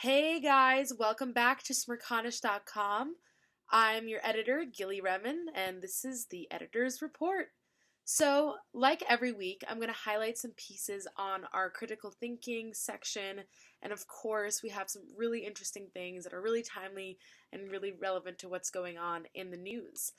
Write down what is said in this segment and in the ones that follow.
Hey guys, welcome back to Smirconish.com. I'm your editor, Gilly Remen, and this is the editor's report. So, like every week, I'm going to highlight some pieces on our critical thinking section, and of course, we have some really interesting things that are really timely and really relevant to what's going on in the news.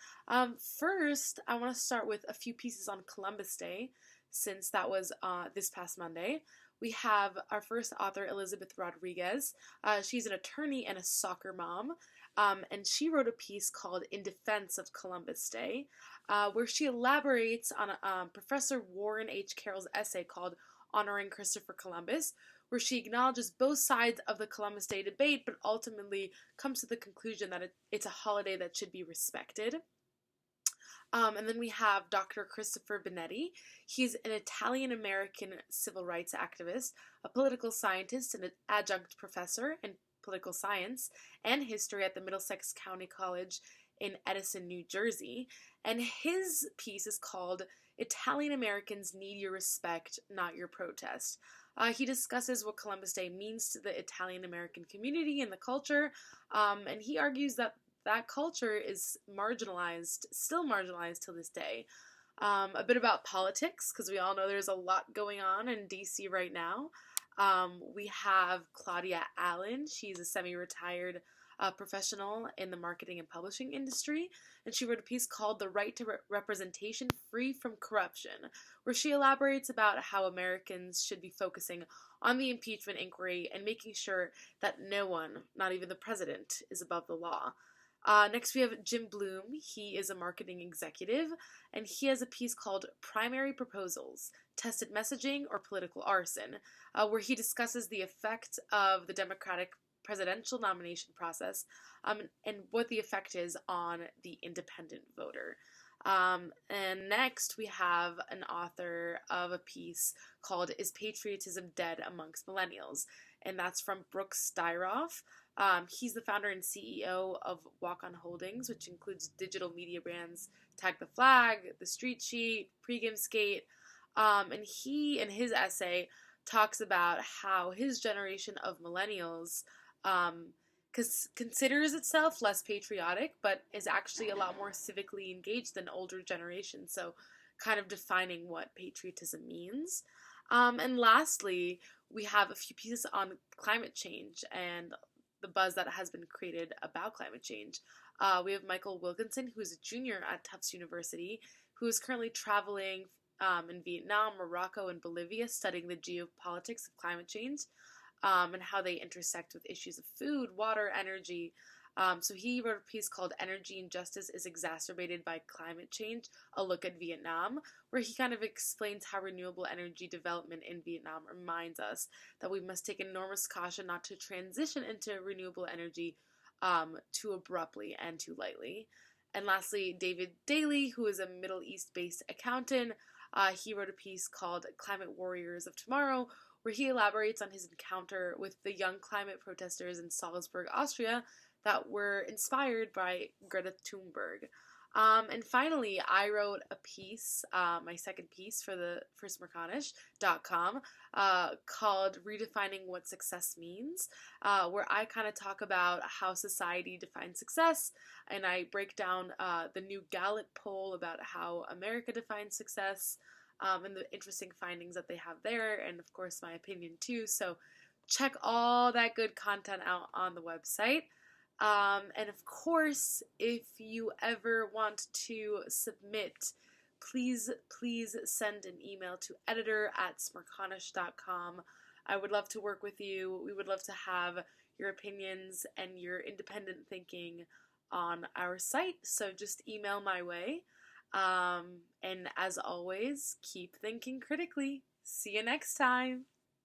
First, I want to start with a few pieces on Columbus Day, since that was this past Monday. We have our first author, Elizabeth Rodriguez. She's an attorney and a soccer mom, and she wrote a piece called In Defense of Columbus Day, where she elaborates on Professor Warren H. Carroll's essay called Honoring Christopher Columbus, where she acknowledges both sides of the Columbus Day debate, but ultimately comes to the conclusion that it's a holiday that should be respected. And then we have Dr. Christopher Benetti. He's an Italian-American civil rights activist, a political scientist, and an adjunct professor in political science and history at the Middlesex County College in Edison, New Jersey. And his piece is called Italian Americans Need Your Respect, Not Your Protest. He discusses what Columbus Day means to the Italian American community and the culture, and he argues that culture is marginalized, still marginalized till this day. A bit about politics, because we all know there's a lot going on in DC right now. We have Claudia Allen. She's a semi-retired professional in the marketing and publishing industry, and she wrote a piece called The Right to Representation Free from Corruption, where she elaborates about how Americans should be focusing on the impeachment inquiry and making sure that no one, not even the president, is above the law. Next, we have Jim Bloom. He is a marketing executive, and he has a piece called Primary Proposals, Tested Messaging or Political Arson, where he discusses the effect of the Democratic presidential nomination process and what the effect is on the independent voter. And next, we have an author of a piece called Is Patriotism Dead Amongst Millennials? And that's from Brooks Styroff. He's the founder and CEO of Walk On Holdings, which includes digital media brands Tag the Flag, The Street Sheet, Pregame Skate. And he, in his essay, talks about how his generation of millennials considers itself less patriotic, but is actually a lot more civically engaged than older generations. So, kind of defining what patriotism means. And lastly, we have a few pieces on climate change and the buzz that has been created about climate change. We have Michael Wilkinson, who is a junior at Tufts University, who is currently traveling in Vietnam, Morocco, and Bolivia, studying the geopolitics of climate change and how they intersect with issues of food, water, energy. So he wrote a piece called Energy Injustice is Exacerbated by Climate Change, a Look at Vietnam, where he kind of explains how renewable energy development in Vietnam reminds us that we must take enormous caution not to transition into renewable energy too abruptly and too lightly. And lastly, David Daly, who is a Middle East-based accountant, he wrote a piece called Climate Warriors of Tomorrow, where he elaborates on his encounter with the young climate protesters in Salzburg, Austria, that were inspired by Greta Thunberg. And finally, I wrote a piece, my second piece for Smirconish.com, called Redefining What Success Means, where I kind of talk about how society defines success, and I break down the new Gallup poll about how America defines success, and the interesting findings that they have there, and of course my opinion too. So check all that good content out on the website. And of course, if you ever want to submit, please send an email to editor@smirconish.com. I would love to work with you. We would love to have your opinions and your independent thinking on our site. So just email my way. And as always, keep thinking critically. See you next time.